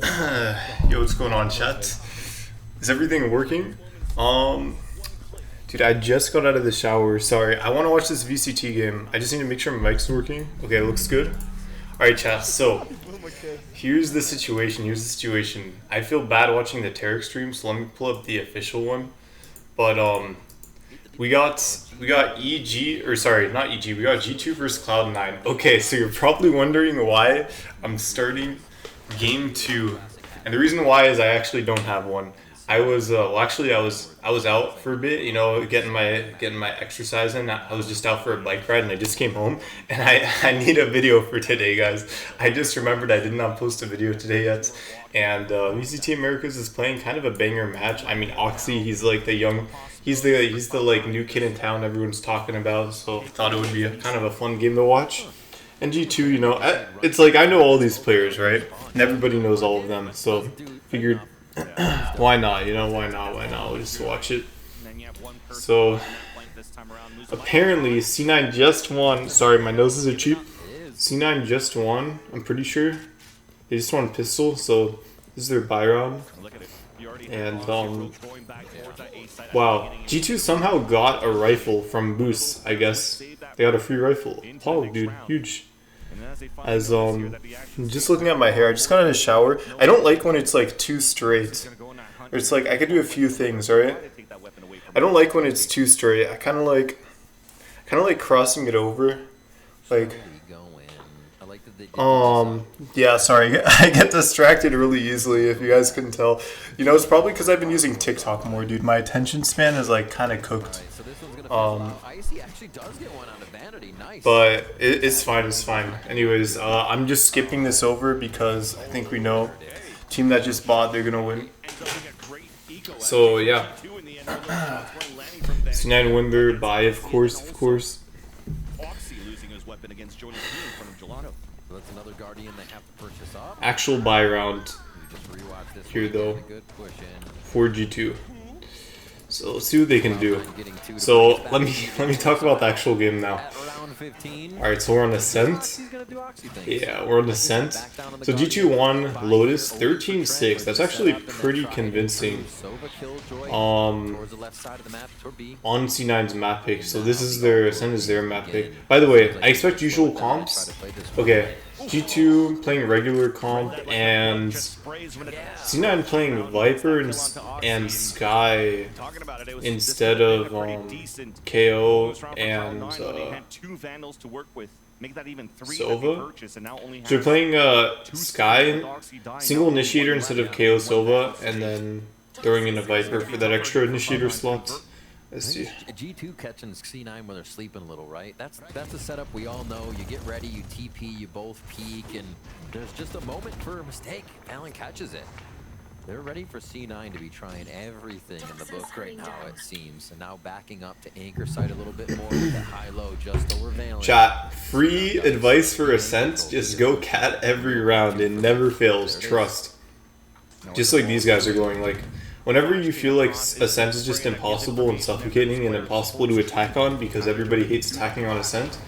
Yo, what's going on, chat? Is everything working? Dude, I just got out of the shower. Sorry, I want to watch this VCT game. I just need to make sure my mic's working. Okay, it looks good. All right, chat. So, here's the situation. I feel bad watching the Tarek stream, so let me pull up the official one. But we got EG, or sorry, not EG. We got G2 versus Cloud9. Okay, so you're probably wondering why I'm starting game 2. And the reason why is I actually don't have one. I was I was out for a bit, you know, getting my exercise in. I was just out for a bike ride and I just came home and I need a video for today, guys. I just remembered I did not post a video today yet. And VCT Americas is playing kind of a banger match. I mean, Oxy, he's like he's the like new kid in town everyone's talking about, so thought it would be kind of a fun game to watch. And G2, you know, it's like I know all these players, right? And everybody knows all of them, so figured why not, you know, why not, we'll just watch it. So, apparently, C9 just won. Sorry, my noses are cheap. C9 just won, I'm pretty sure. They just won pistol, so this is their buy round. And, wow, G2 somehow got a rifle from Boost, I guess. They got a free rifle. Oh, dude, huge. As just looking at my hair, I just got out of the shower. I don't like when it's like too straight. Or it's like I could do a few things, right? I don't like when it's too straight. I kind of like crossing it over, like. Yeah, sorry, I get distracted really easily. If you guys couldn't tell, you know, it's probably because I've been using TikTok more, dude. My attention span is like kind of cooked. But it's fine. Anyways, I'm just skipping this over because I think we know team that just bought, they're gonna win. So yeah, C9 win their buy, of course. Actual buy round here though for G2. So let's see what they can do. So let me talk about the actual game now. Alright, so we're on Ascent. Yeah, we're on Ascent. So G2 won Lotus 13-6. That's actually pretty convincing. On C9's map pick. So this is their Ascent is their map pick. By the way, I expect usual comps. Okay. G2 playing regular comp and C9 playing Viper and Sky instead of KO and Sova. So they're playing Sky single initiator instead of KO Sova and then throwing in a Viper for that extra initiator slot. Let's see. G2 catching C9 when they're sleeping a little, right? That's a setup we all know. You get ready, you TP, you both peek, and there's just a moment for a mistake. Alan catches it. They're ready for C9 to be trying everything in the book right now, it seems. And now backing up to anchor site a little bit more with that high-low just over Valen. Chat, free advice for Ascent, just go cat every round. It never fails, trust. Just like these guys are going, like, whenever you feel like Ascent is just impossible and suffocating and impossible to attack on because everybody hates attacking on Ascent,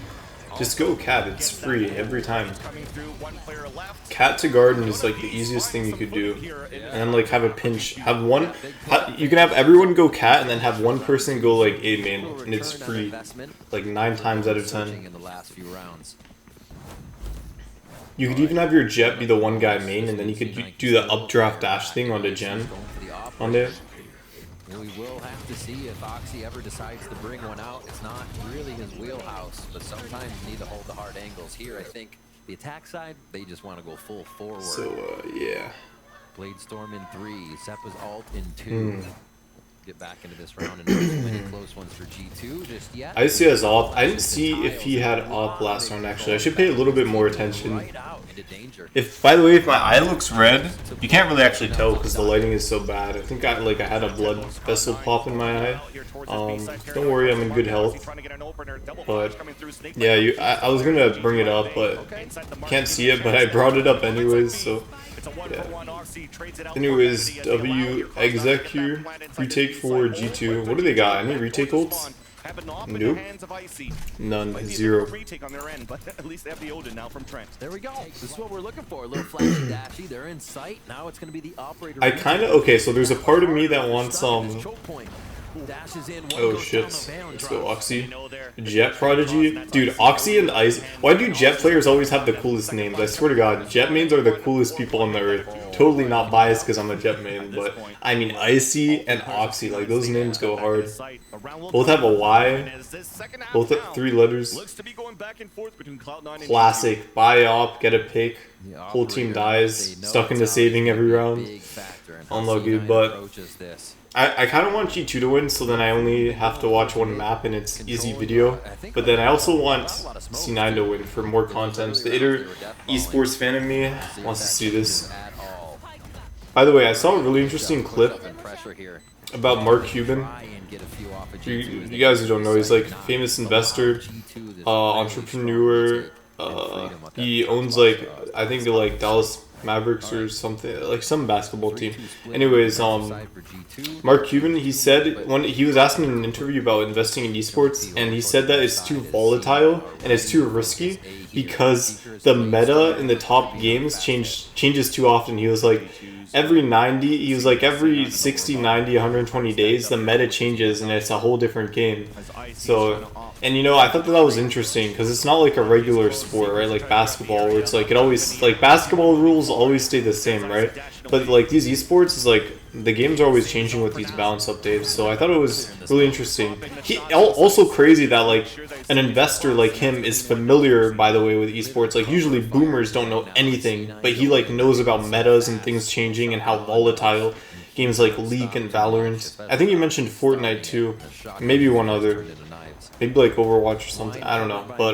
just go cat. It's free every time. Cat to garden is like the easiest thing you could do. And then like have a pinch. You can have everyone go cat and then have one person go like A main and it's free. Like 9 times out of 10. You could even have your Jett be the one guy main and then you could do the updraft dash thing onto Jen. On there. We will have to see if Oxy ever decides to bring one out. It's not really his wheelhouse, but sometimes you need to hold the hard angles. Here, I think the attack side, they just want to go full forward. So, yeah. Blade Storm in 3, Seppa's ult in 2. Get back into this round and not many close ones for G2 just yet. I see his op. I didn't see if he had op last round actually. I should pay a little bit more attention. If, by the way, if my eye looks red, you can't really actually tell because the lighting is so bad. I think I had a blood vessel pop in my eye. Don't worry, I'm in good health. But yeah, I was gonna bring it up, but can't see it. But I brought it up anyways. So yeah. Anyways, W exec here. Retake for G2. What do they got? Any retake ults? have an op in the Nope. hands of Icy. None. Might be a bit of a 0. retake on their end, but at least they have the Odin now from Trent. There we go. This is what we're looking for. A little flashy dashy. They're in sight. Now it's going to be the operator. I kind of okay. So there's a part of me that wants Dashes in, one Oh goes shit. down the bound, Let's go drops. Oxy. Jett prodigy. Dude, Oxy and Ice. Why do Jett players always have the coolest names? I swear to God, Jett mains are the coolest people on the earth. Totally not biased because I'm a Jett main, but I mean Icy and Oxy, like those names go hard. Both have a Y. Both have 3 letters. Looks to be going back and forth between Cloud9 and Classic. Buy op, get a pick. The Whole team operator, dies. they know Stuck into it's saving gonna every be a round. big factor in how Unlucky, C9 but approaches this. I kind of want G2 to win, so then I only have to watch one map and it's easy video. But then I also want C9 to win for more content. The inner esports fan of me wants to see this. By the way, I saw a really interesting clip about Mark Cuban. You guys who don't know, he's like a famous investor, entrepreneur. He owns like, I think like Dallas Mavericks or something, like some basketball team. Anyways, Mark Cuban, he said when he was asked in an interview about investing in esports, and he said that it's too volatile and it's too risky because the meta in the top games changes too often. He was like, every 60, 90, 120 days, the meta changes and it's a whole different game. So, and you know, I thought that was interesting because it's not like a regular sport, right? Like basketball, where it's like it always, like basketball rules always stay the same, right? But like these esports is like the games are always changing with these balance updates. So I thought it was really interesting. Also crazy that like an investor like him is familiar, by the way, with esports. Like usually boomers don't know anything, but he like knows about metas and things changing and how volatile games like League and Valorant. I think you mentioned Fortnite too, maybe one other, maybe like Overwatch or something. I don't know, but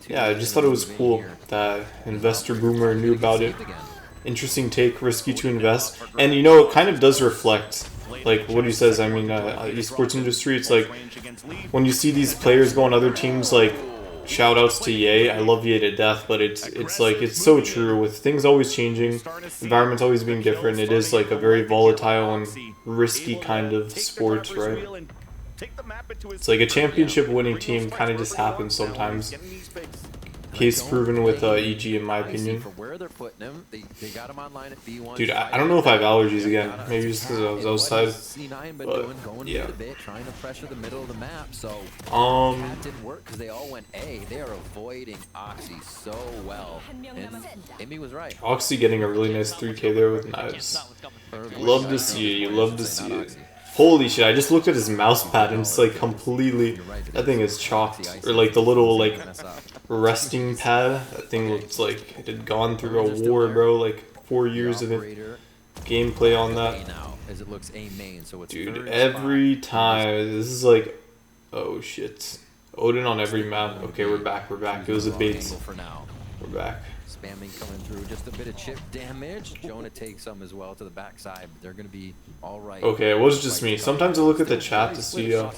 yeah, I just thought it was cool that investor boomer knew about it. Interesting take, risky to invest, and you know it kind of does reflect like what he says. I mean, esports industry. It's like when you see these players go on other teams, like shout outs to Ye. I love Ye to death, but it's like it's so true with things always changing, environments always being different. It is like a very volatile and risky kind of sport, right? It's like a championship winning team kind of just happens sometimes. Case proven with EG in my opinion. Dude, I don't know if I have allergies again. Maybe just because I was outside. But yeah. Trying to pressure the middle of the map, so that didn't work because they all went A. They are avoiding Oxy so well, and Amy was right. Oxy getting a really nice 3K there with knives. Love to see it. You love to see it. Holy shit, I just looked at his mouse pad and it's like completely, that thing is chalked. Or like the little like resting pad, that thing looks like it had gone through a war, bro. Like 4 years of it. Gameplay on that. Dude, every time, this is like, oh shit. Odin on every map. Okay, we're back. It was a bait. We're back. Spamming coming through, just a bit of chip damage. Jonah takes some as well to the backside, but they're going to be all right. Okay, it was just me. Sometimes I look at the chat to see, you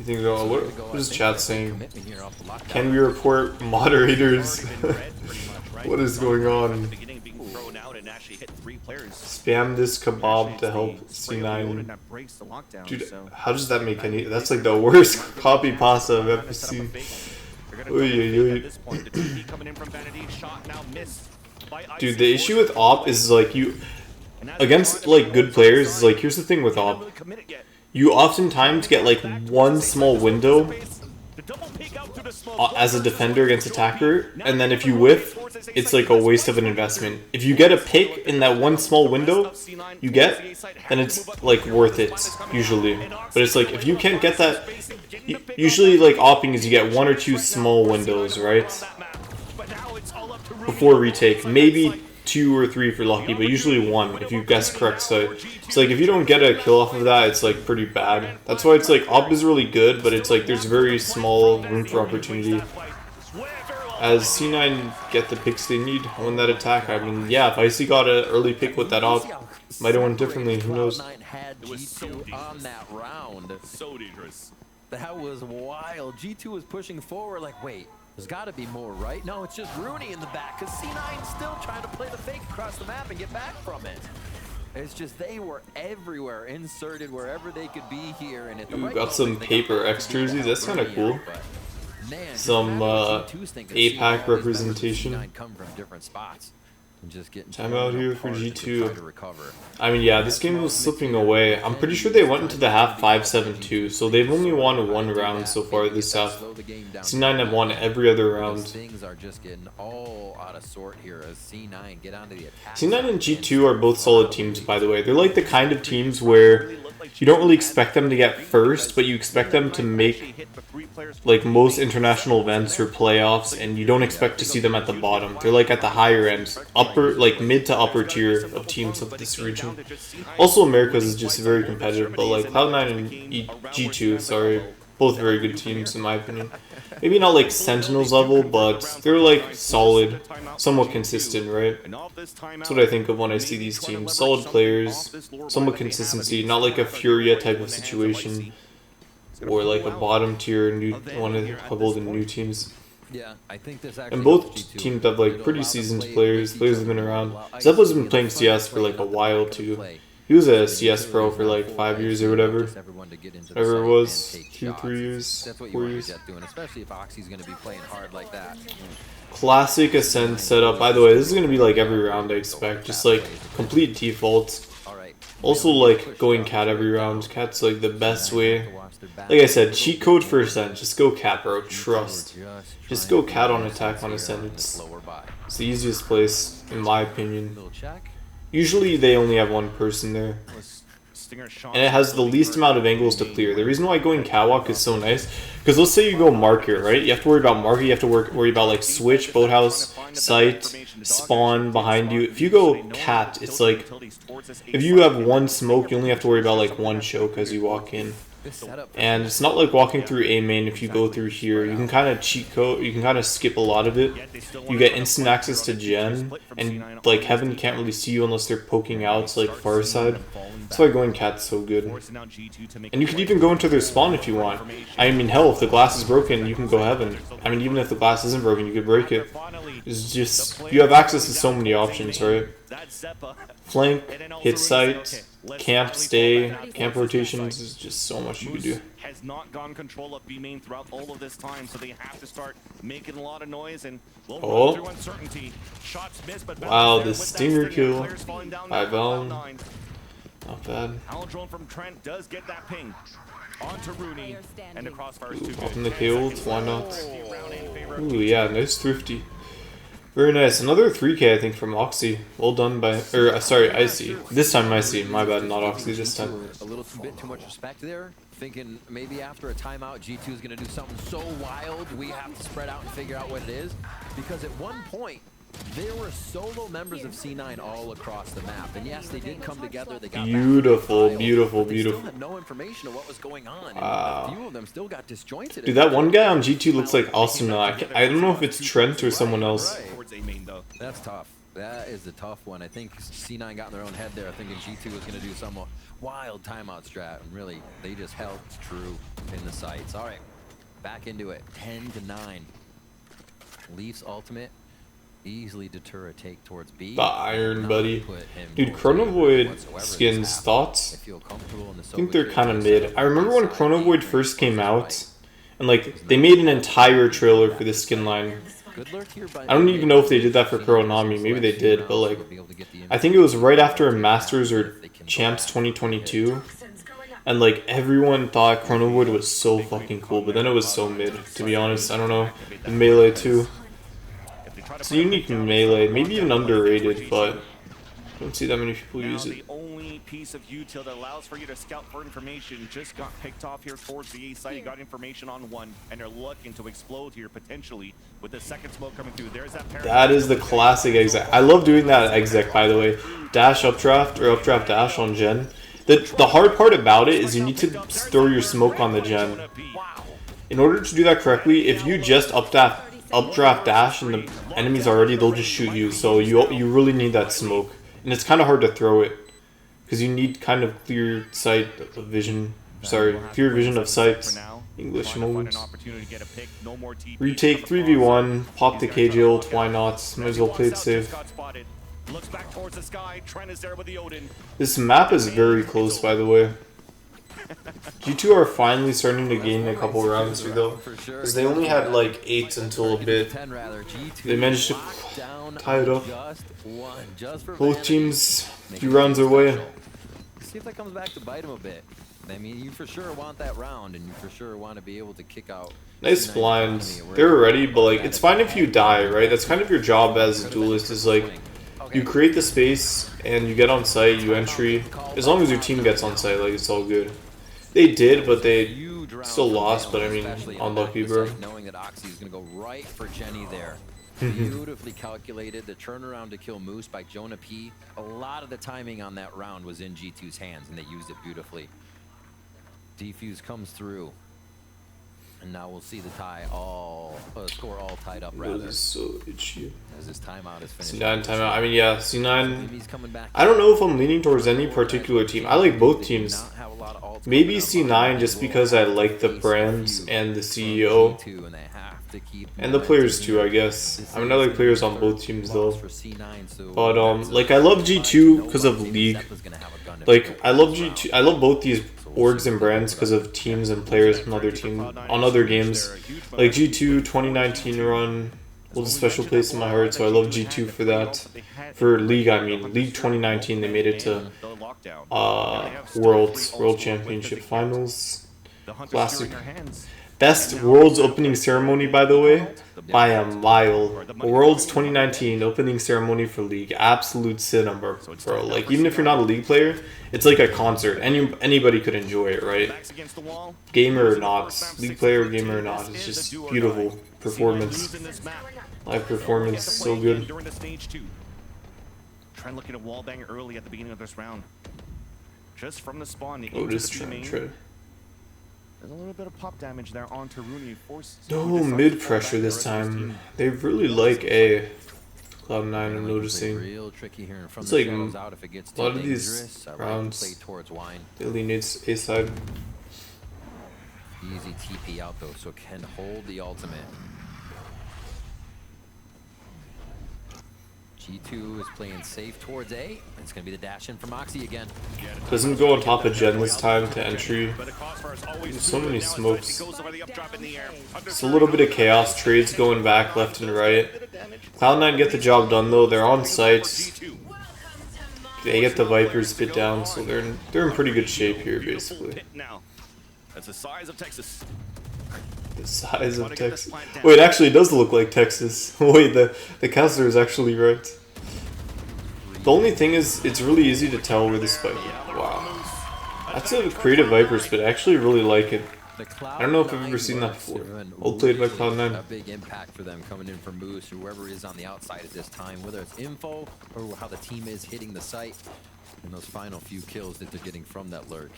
think, oh, what is chat saying? Can we report moderators? What is going on? Spam this kebab to help C9. Dude, how does that make any... That's like the worst copy pasta I've ever seen. Dude, the issue with AWP is like you against like good players is like, here's the thing with AWP. You oftentimes get like one small window as a defender against attacker, and then if you whiff, it's like a waste of an investment. If you get a pick in that one small window you get, then it's like worth it usually. But it's like if you can't get that, usually like opping is you get 1 or 2 small windows, right? Before retake, maybe 2 or 3 if you're lucky, but usually 1 if you guess correct. So it's like if you don't get a kill off of that, it's like pretty bad. That's why it's like op is really good, but it's like there's very small room for opportunity. As C9 get the picks they need on that attack, I mean, yeah, if Icy got an early pick with that op, might have went differently. Who knows? That was wild. G2 was pushing forward like, wait, there's got to be more, right? No, it's just Rooney in the back because C9's still trying to play the fake across the map and get back from it. It's just they were everywhere, inserted wherever they could be here, and at the Ooh, right got some moment, they paper got X jerseys. That's kind of cool. but, man, just Some imagine G2's thinking, seeing all APAC these members of representation. C9 come from different spots and just getting Time torn out here for apart as they G2. try to recover. I mean, yeah, this game was slipping away. I'm pretty sure they went into the half 5-7-2, so they've only won one round so far this half. C9 have won every other round. Things are just getting all out of sort here as C9 get onto the attack. C9 and G2 are both solid teams, by the way. They're like the kind of teams where you don't really expect them to get first, but you expect them to make like most international events or playoffs, and you don't expect to see them at the bottom. They're like at the higher end, upper, like mid to upper tier of teams of this region. Also, Americas is just very competitive, but like Cloud9 and G2, sorry, both very good teams in my opinion. Maybe not like Sentinels level, but they're like solid, somewhat consistent, right? That's what I think of when I see these teams. Solid players, somewhat consistency, not like a Furia type of situation, or like a bottom tier new one of a couple of the new teams. Yeah, I think this And both teams have like pretty seasoned players. Players have been around. Zeppo's been playing CS for like a while too. He was a CS pro for like 5 years or whatever. Whatever it was, 2-3 years, 4 years. Especially if Oxy's going to be playing hard like that. Classic Ascent setup. By the way, this is gonna be like every round I expect. Just like complete defaults. Also like going cat every round. Cat's like the best way. Like I said, cheat code for Ascent. Just go cat, bro. Trust. Just go cat on attack on Ascent. It's the easiest place in my opinion. Usually they only have one person there. And it has the least amount of angles to clear. The reason why going catwalk is so nice, because let's say you go market, right? You have to worry about market, you have to worry about like switch, boathouse, site, spawn behind you. If you go cat, it's like, if you have one smoke, you only have to worry about like one choke as you walk in. And it's not like walking through A main. If you go through here, you can kind of cheat code, you can kind of skip a lot of it. You get instant access to gen, and like Heaven can't really see you unless they're poking out, it's like far side. That's why going cat's so good. And you can even go into their spawn if you want. I mean, hell, if the glass is broken, you can go Heaven. I mean, even if the glass isn't broken, you could break it. It's just, you have access to so many options, right? Flank, hit site, camp, stay, camp rotations, is just so much you can do. Has not gone control of B main throughout all of this time, so they have to start making a lot of noise and run through uncertainty. Shots missed, but wow, the stinger kill by Val. Not bad. Drone from Trent does get that ping. Onto Rooney, and the crossfire's too Off in good. the KO, why not? Ooh, yeah, nice thrifty. Very nice. Another 3K, I think, from Oxy. Well done by, or sorry, Icy. This time Icy. My bad, not Oxy this time. A little bit too much respect there. Thinking maybe after a timeout, G2 is going to do something so wild, we have to spread out and figure out what it is. Because at one point, there were solo members of C9 all across the map, and yes, they did come together. They got Beautiful, beautiful, they beautiful. still had no information of what was going on. Wow. And a few of them still got disjointed. Dude, that one guy on G2 looks like Asuna. I don't know if it's Trent or someone else. That's tough. That is a tough one. I think C9 got in their own head there, thinking G2 was going to do some wild timeout strat, and really, they just held true in the sights. All right, back into it. 10-9. Leafs ultimate. Easily deter a take towards B. The Iron Buddy. Dude, Chronovoid skins, thoughts? I think they're kind of mid. I remember when Chronovoid first came out, and like, they made an entire trailer for the skin line. I don't even know if they did that for Kuronami, maybe they did, but like, I think it was right after Masters or Champs 2022, and like, everyone thought Chronovoid was so fucking cool, but then it was so mid, to be honest. I don't know, in Melee too. It's a unique melee, maybe even underrated, but I don't see that many people use it. The only piece of util that allows for you to scout for information just got picked off here towards the A site. You got information on one, and they're looking to explode here potentially with the second smoke coming through. There's that. That is the classic exec. I love doing that at exec, by the way. Dash updraft or updraft dash on gen. The hard part about it is you need to throw your smoke on the gen. In order to do that correctly, if you just updraft dash and the enemies already, they'll just shoot you. So you really need that smoke, and it's kind of hard to throw it because you need kind of clear sight of vision. Sorry, clear vision of sight. English modes. Retake 3v1. Pop the KJ ult. Why not? Might as well play it safe. Looks back towards the sky. Trent is there with the Odin. This map is very close, by the way. G2 are finally starting to gain a couple rounds here, though. Because they only had like 8 until a bit. They managed to tie it up. Both teams a few rounds away. See if that comes back to bite him a bit. I mean, you for sure want that round, and you for sure want to be able to kick out. Nice blind. They're ready, but like, it's fine if you die, right? That's kind of your job as a duelist, is like, you create the space, and you get on site, you entry. As long as your team gets on site, like, it's all good. They did, but they still lost, but I mean, unlucky, bro. Knowing that Oxy is going to go right for Jenny there. Beautifully calculated. The turnaround to kill Moose by Jonah P. A lot of the timing on that round was in G2's hands, and they used it beautifully. Defuse comes through. And now we'll see the score all tied up, rather. That is so itchy. As this timeout is finished. C9 timeout. I mean, yeah, C9. I don't know if I'm leaning towards any particular team. I like both teams. Maybe C9 just because I like the brands and the CEO. And the players too, I guess. I mean, I like players on both teams though. But like, I love G2 because of League. Like, I love G2. I love both these orgs and brands because of teams and players on other games. Like G2 2019 run holds a special place in my heart, so I love G2 for that. For League, I mean, League 2019, they made it to World Championship Finals. Classic. Best Worlds opening ceremony, by the way, by a mile. Worlds 2019 opening ceremony for League. Absolute cinema, bro. Like, even if you're not a League player, it's like a concert. Anybody could enjoy it, right? Gamer or not. League player, gamer or not. It's just beautiful performance. Live performance, so good. Try looking at wallbang early at the beginning of this round. Just from the spawn, the Otis trying to try. There's a little bit of pop damage there onto Rooney. No mid pressure this time. They really like A. Cloud9, I'm noticing. It's like a lot of these rounds, they lean A side. Easy TP out though, so can hold the ultimate. G2 is playing safe towards A. It's going to be the dash in from Oxy again. Doesn't go on top of Jen this time to entry. There's so many smokes. Just a little bit of chaos. Trades going back left and right. Cloud9 get the job done though. They're on site. They get the Vipers bit down, so they're in pretty good shape here basically. That's the size of Texas. The size of Texas. Wait, actually, it does look like Texas. Wait, the caster is actually right. The only thing is, it's really easy to tell where the spike is. Wow. That's a creative Viper spit. I actually really like it. I don't know if I've ever seen that before. Well played by Cloud9. A big impact for them coming in from Moose, whoever is on the outside at this time, whether it's info or how the team is hitting the site, and those final few kills that they're getting from that lurk.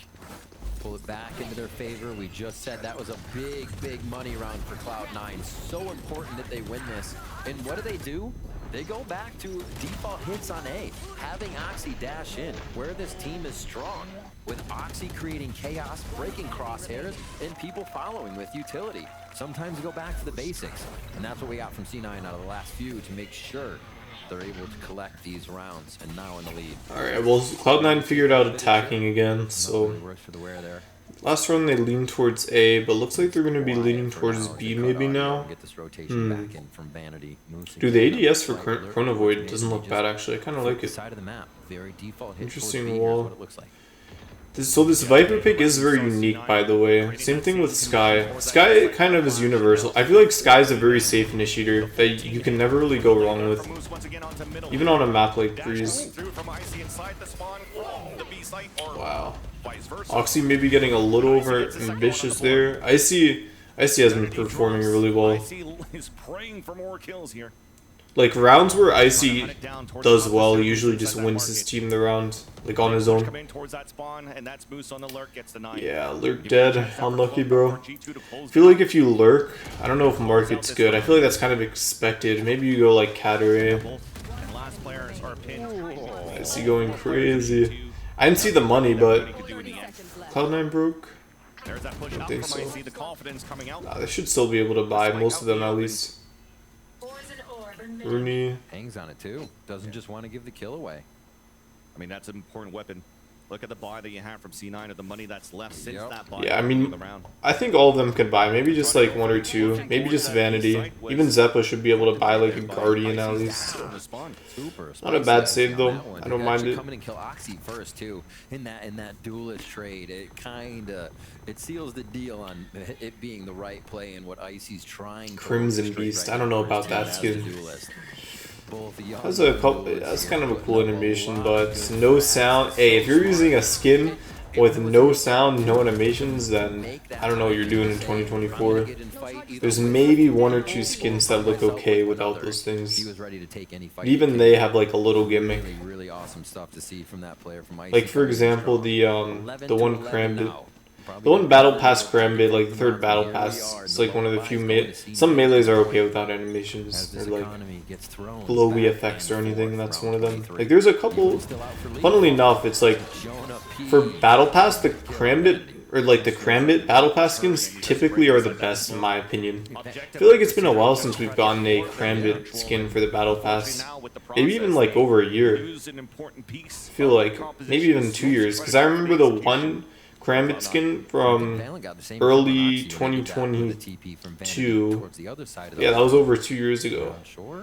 Pull it back into their favor. We just said that was a big money round for Cloud9. So important that they win this. And what do? They go back to default hits on A, having Oxy dash in, where this team is strong, with Oxy creating chaos, breaking crosshairs, and people following with utility. Sometimes you go back to the basics, and that's what we got from C9 out of the last few to make sure they're able to collect these rounds, and now in the lead. Alright, well, Cloud9 figured out attacking again, so last round they leaned towards A, but looks like they're going to be leaning towards B maybe now. Dude, the ADS for Chrono Void doesn't look bad actually, I kind of like it. Interesting wall. So this Viper pick is very unique, by the way. Same thing with Sky. Sky kind of is universal. I feel like Sky is a very safe initiator that you can never really go wrong with. Even on a map like Breeze. Wow. Oxy maybe getting a little over ambitious there. Icy has been performing really well. Like, rounds where Icy does well, he usually just wins his team the round, like on his own. Yeah, lurk dead. Unlucky, bro. I feel like if you lurk, I don't know if market's good. I feel like that's kind of expected. Maybe you go like Cat or A. Icy going crazy. I didn't see the money, but Cloud9 broke. I don't think so. Nah, they should still be able to buy, most of them at least. Rooney. Hangs on it too. Doesn't just want to give the kill away. I mean, that's an important weapon. Look at the buy that you have from C9 or the money that's left since Yep. that buy. Yeah, I mean, the round. I think all of them could buy. Maybe just like one or two. Maybe just Vanity. Even Zeppa should be able to buy like a Guardian at least. So. Super. Not a bad save though. I don't mind it. Come in and kill Oxy first too. In that duelist trade, it seals the deal on it being the right play and what Icy's trying. Crimson Beast. Right, I don't know about that skin. That's kind of a cool animation, but no sound. Hey, if you're using a skin with no sound, no animations, then I don't know what you're doing in 2024. There's maybe one or two skins that look okay without those things. Even they have like a little gimmick. Really awesome stuff to see from that player from Icy. Like for example, the one Crambit. The one Battle Pass Crambit, like the third Battle Pass, it's like one of the few some melees are okay without animations or like glowy effects or anything. That's one of them. Like there's a couple. Funnily enough, it's like for Battle Pass, the Crambit or like the Crambit Battle Pass skins typically are the best in my opinion. I feel like it's been a while since we've gotten a Crambit skin for the Battle Pass. Maybe even like over a year. I feel like maybe even 2 years because I remember the one Crambit skin from early 2022. Yeah, that was over 2 years ago.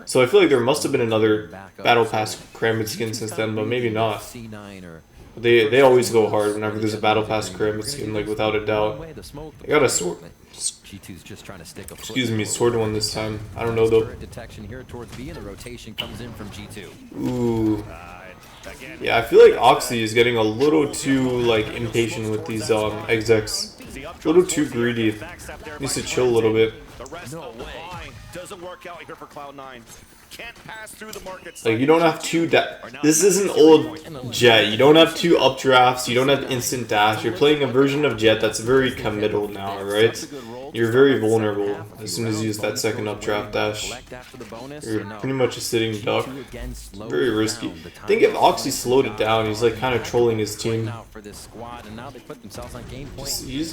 So I feel like there must have been another Battle Pass Crambit skin since then, but maybe not. They always go hard whenever there's a Battle Pass Crambit skin, like without a doubt. I got a sword. Excuse me, sword one this time. I don't know though. Ooh. Yeah, I feel like Oxy is getting a little too like impatient with these execs. A little too greedy. Needs to chill a little bit. Like you don't have two this isn't old Jett. You don't have two updrafts. You don't have instant dash. You're playing a version of Jett that's very committal now, right? You're very vulnerable as soon as you use that second updraft dash. You're pretty much a sitting duck. Very risky. I think if Oxy slowed it down, he's like kind of trolling his team. He just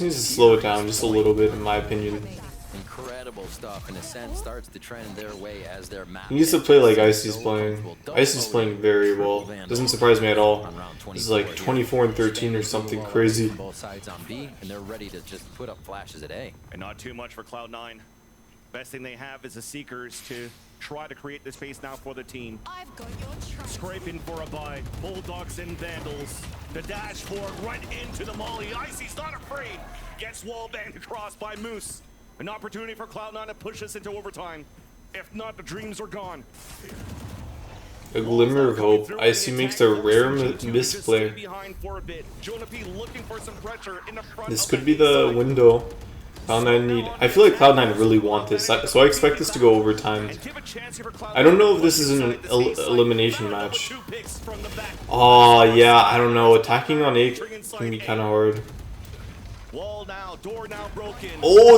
needs to slow it down just a little bit, in my opinion. Incredible stuff, in a sense, starts to trend their way as their map. He needs to play like Icy's playing. Icy's playing very well. Doesn't surprise me at all. This is like 24 and 13 or something crazy. Both sides on B, and they're ready to just put up flashes at A. And not too much for Cloud9. Best thing they have is the Seekers to try to create the space now for the team. I've got your Scraping for a buy. Bulldogs and Vandals. The dash forward right into the molly. Icy's not afraid. Gets wallbanged across by Moose. An opportunity for Cloud9 to push us into overtime. If not, the dreams are gone. A glimmer of hope. Icy makes a rare misplay. This could be the window. Cloud9 need. I feel like Cloud9 really want this, so I expect this to go overtime. I don't know if this is an elimination match. Oh yeah, I don't know. Attacking on A can be kind of hard. Oh,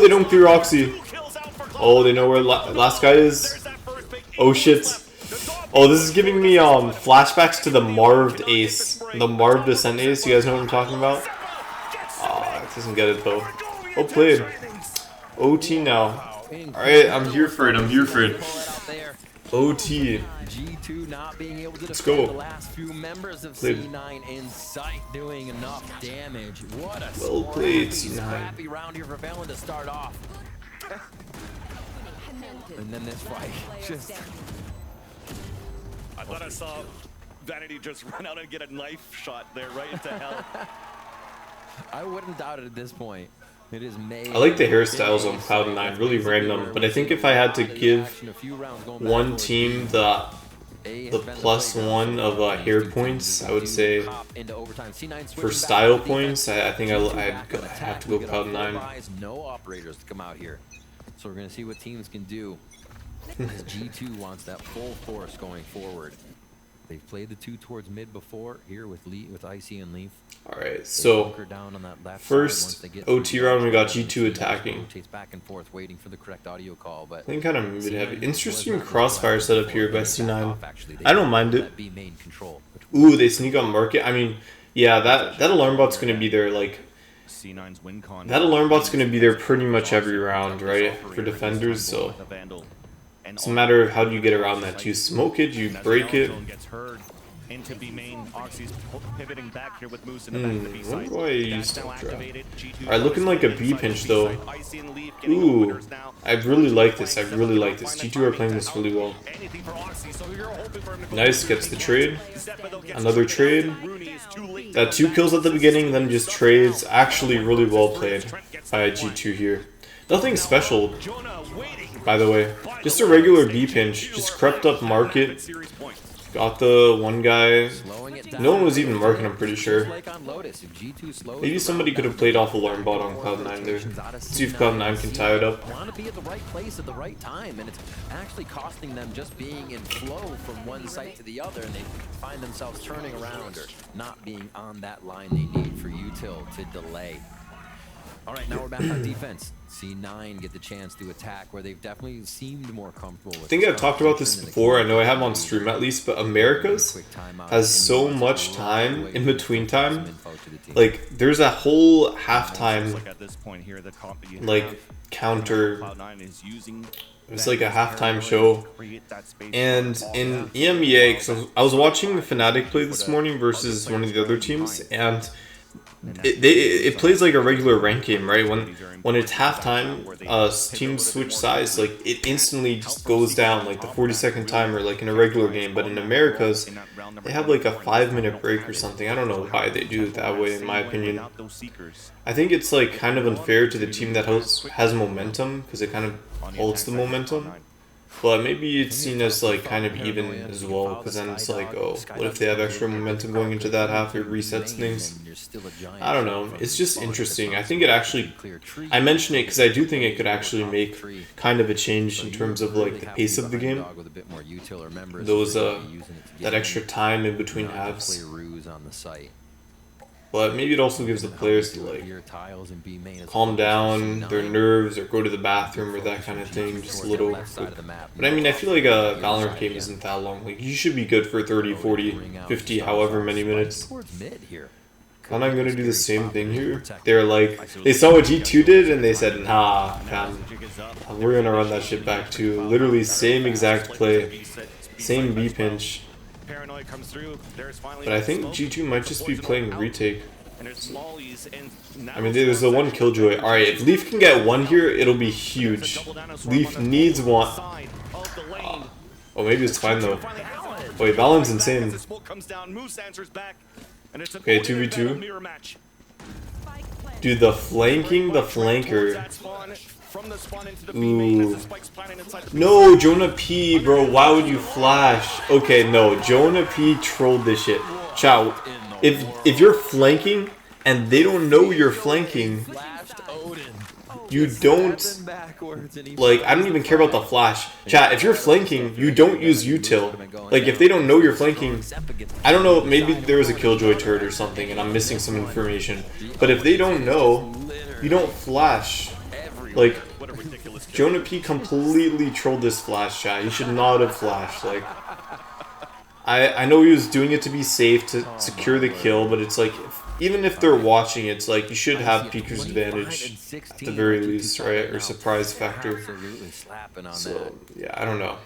they don't clear Oxy. Oh, they know where last guy is. Oh shit. Oh, this is giving me flashbacks to the Marved Ace. The Marved Descent Ace. You guys know what I'm talking about? Ah, it doesn't get it though. Oh, played. OT now. Alright, I'm here for it. I'm here for it. OT. G2 not being able to Let's go. the last few members of C9 in sight, doing enough damage. What a well played, C9. Scrappy round here for Valen to start off. And then this fight just... I thought I saw Vanity just run out and get a knife shot there right into hell. I wouldn't doubt it at this point. It is May. I like the hairstyles on Cloud9, really random, but I think if I had to give one team the +1 of hair points, I would say for style points, I think I'd have to go Cloud9. No operators to come out here, so we're gonna see what teams can do. As G2 wants that full force going forward. They've played the two towards mid before here with Icy and Leaf. Alright, so first OT round we got G2 attacking. Back and forth waiting for the correct audio call, but I think kind of mid heavy. Interesting crossfire setup here by C9. I don't mind it. Ooh, they sneak on market. I mean, yeah, that alarm bot's gonna be there like C9's win con. that alarm bot's gonna be there pretty much every round, right? For defenders, so It's a matter of how do you get around that. Do you smoke it? Do you break it? Into B main, Oxy's pivoting back here with Moose in the back of the B side. What do I use to draft? Alright, looking like a B pinch though. Ooh, I really like this. I really like this. G2 are playing this really well. Nice, gets the trade. Another trade. That 2 kills at the beginning, then just trades. Actually, really well played by G2 here. Nothing special, by the way. Just a regular B pinch. Just crept up market. Got the one guy. No one was even marking, I'm pretty sure. Maybe somebody could have played off alarm bot on Cloud9 there. Let's see if Cloud9 can tie it up. Want to be at the right place at the right time, and it's actually costing them just being in flow from one site to the other, and they find themselves turning around or not being on that line they need for util to delay. All right, now we're back on defense. C9 get the chance to attack where they've definitely seemed more comfortable with. I think I've talked about this before. I know I have on stream at least, but Americas has so much time in between time. Like, there's a whole halftime, like, counter. It's like a halftime show. And in EMEA, because I was watching Fnatic play this morning versus one of the other teams, and it plays like a regular rank game, right? When it's halftime, teams switch sides, like it instantly just goes down, like the 40-second timer, like in a regular game. But in Americas, they have like a 5-minute break or something. I don't know why they do it that way, in my opinion. I think it's like kind of unfair to the team that has momentum, because it kind of holds the momentum. But maybe it's seen as like kind of even as well, because then it's like, oh, what if they have extra momentum going into that half? It resets things. I don't know. It's just interesting. I think it actually, I mention it because I do think it could actually make kind of a change in terms of like the pace of the game. Those that extra time in between halves. But maybe it also gives the players to like calm down their nerves or go to the bathroom or that kind of thing, just a little quick. But I mean, I feel like a Valorant game isn't that long. Like, you should be good for 30, 40, 50, however many minutes. I'm not going to do the same thing here. They're like, they saw what G2 did and they said, nah, fam, we're going to run that shit back too. Literally same exact play, same B pinch. But I think G2 might just be playing retake. I mean, there's the one killjoy. Alright, if Leaf can get one here, it'll be huge. Leaf needs one. Oh, maybe it's fine though. Wait, Valen's insane. Okay, 2v2. Dude, the flanking, the flanker. Ooh. No, Jonah P, bro, why would you flash? Okay, no, Jonah P trolled this shit. Chow, if you're flanking and they don't know you're flanking, you don't, like, I don't even care about the flash. Chat, if you're flanking, you don't use util. Like, if they don't know you're flanking, I don't know, maybe there was a killjoy turret or something and I'm missing some information. But if they don't know, you don't flash. Like, Jonah P completely trolled this flash, chat. He should not have flashed. Like, I know he was doing it to be safe, to secure the kill, but it's like, even if they're watching, it's like, you should have Piku's advantage at the very least, right? Or surprise factor. So, yeah, I don't know.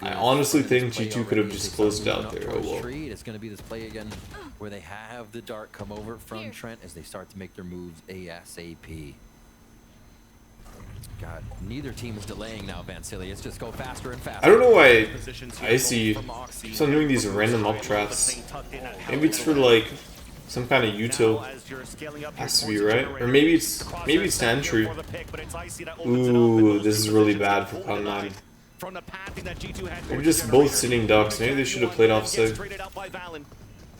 I honestly think G2 could have just closed it out there. Oh well. It's going to be this play again where they have the dart come over from Trent as they start to make their moves ASAP. God, neither team is delaying now, Vansili. It's just go faster and faster. I don't know why I see keeps on doing these random up traps. Maybe it's for like some kind of util. Has to be, right? Or maybe it's the entry. Ooh, this is really bad for Cloud9. They're just both sitting ducks. Maybe they should have played offside.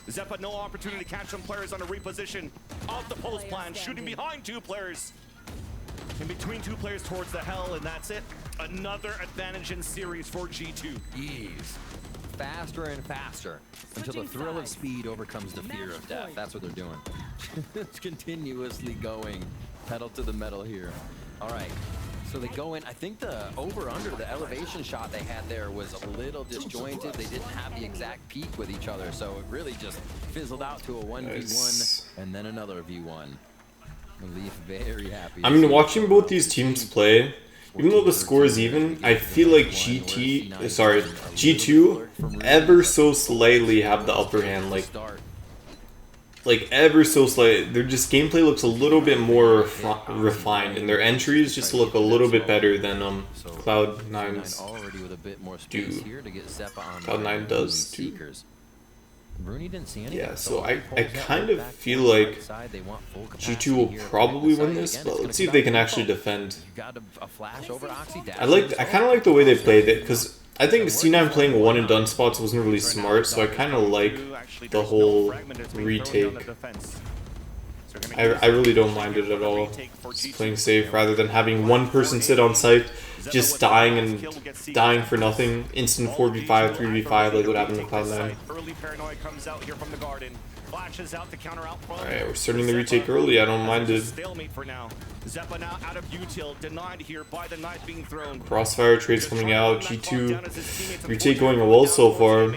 Zeppa, no opportunity to catch some players on a reposition. Off the post plan, shooting behind 2 players. In between 2 players towards the hell, and that's it. Another advantage in series for G2. Ease. Faster and faster until the thrill of speed overcomes the fear of death. That's what they're doing. It's continuously going. Pedal to the metal here. All right. So they go in. I think the over-under, the elevation shot they had there was a little disjointed. They didn't have the exact peak with each other, so it really just fizzled out to a 1v1 and then another v1. Leaf very happy. I mean, watching both these teams play, even though the score is even, I feel like G2 ever so slightly have the upper hand, like ever so slightly. Their just gameplay looks a little bit more refined, and their entries just look a little bit better than Cloud9's do. Cloud9 does too. Yeah, so I kind of feel like G2 will probably win this, but let's see if they can actually defend. I kind of like the way they played it, because I think C9 playing one and done spots wasn't really smart, so I kind of like the whole retake. I really don't mind it at all. Just playing safe rather than having one person sit on site, just dying for nothing. Instant 4v5, 3v5 like what happened to Cloud9. Alright, we're starting the retake early. I don't mind it. Crossfire trades coming out. G2 retake going well so far.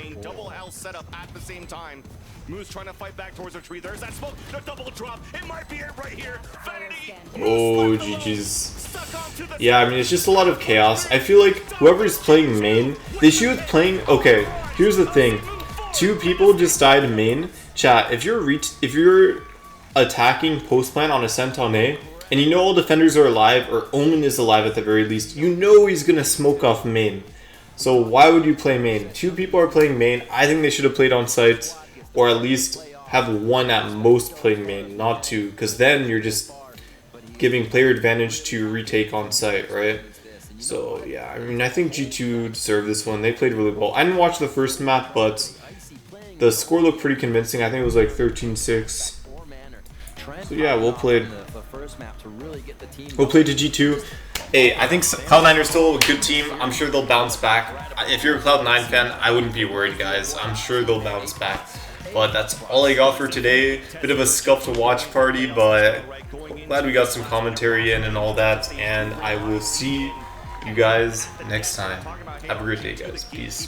Moose trying to fight back towards the tree. There's that smoke. The double drop. It might be it right here. Vanity. Oh, GG's. Yeah, I mean, it's just a lot of chaos. I feel like whoever's playing main, they should be playing... Okay, here's the thing. 2 people just died main. Chat, if you're attacking post plan on a Senton A, and you know all defenders are alive, or Omen is alive at the very least, you know he's gonna smoke off main. So why would you play main? 2 people are playing main. I think they should have played on site. Or at least have 1 at most playing main, not 2, because then you're just giving player advantage to retake on site, right? So yeah, I mean, I think G2 deserved this one. They played really well. I didn't watch the first map, but the score looked pretty convincing. I think it was like 13-6. So yeah, we'll play to G2. Hey, I think Cloud9 are still a good team. I'm sure they'll bounce back. If you're a Cloud9 fan, I wouldn't be worried, guys. I'm sure they'll bounce back. But that's all I got for today. Bit of a scuff to watch party, but glad we got some commentary in and all that. And I will see you guys next time. Have a great day, guys. Peace.